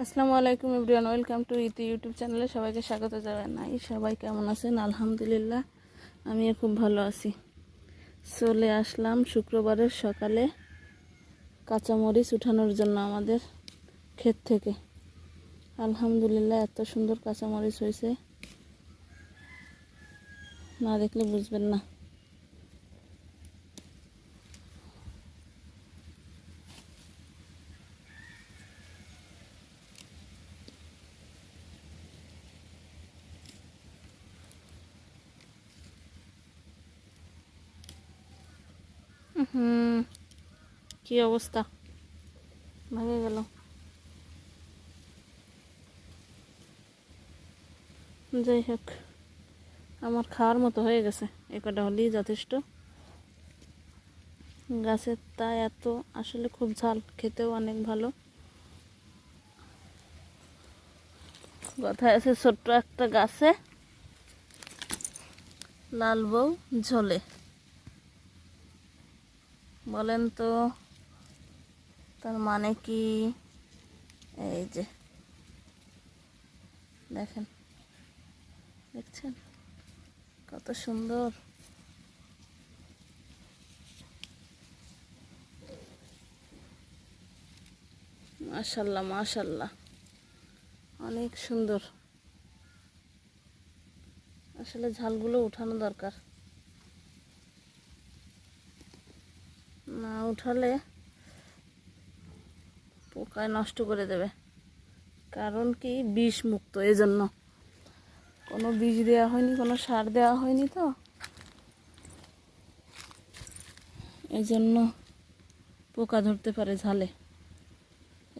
আসসালামু আলাইকুম everyone, welcome to ইতি ইউটিউব চ্যানেলে সবাইকে স্বাগত জানাই। সবাই কেমন আছেন? আলহামদুলিল্লাহ, আমিও খুব ভালো আছি। চলে আসলাম শুক্রবারের সকালে কাঁচামরিচ উঠানোর জন্য আমাদের ক্ষেত থেকে। আলহামদুলিল্লাহ, এত সুন্দর কাঁচামরিচ হয়েছে, না দেখলে বুঝবেন না। কি অবস্থা, ভেঙে গেল। যাই হোক, আমার খাওয়ার মতো হয়ে গেছে, এ কটা হলেই যথেষ্ট। গাছের তা এত আসলে খুব ঝাল, খেতেও অনেক ভালো। কথায় আছে, ছোট্ট একটা গাছে লাল বউ ঝোলে। বলেন তো তার মানে কি? এই যে দেখেন, দেখছেন কত সুন্দর। মাশাল্লাহ মাশাল্লাহ, অনেক সুন্দর। আসলে ঝালগুলো উঠানো দরকার, না উঠালে পোকায় নষ্ট করে দেবে। কারণ কি, বিষ মুক্ত, এজন্য কোনো বীজ দেওয়া হয়নি, কোনো সার দেওয়া হয়নি, তো এই জন্য পোকা ধরতে পারে ঝালে।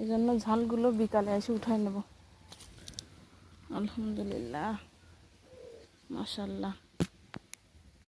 এই জন্য ঝালগুলো বিকালে এসে উঠায় নেব। আলহামদুলিল্লাহ, মাশাল্লাহ।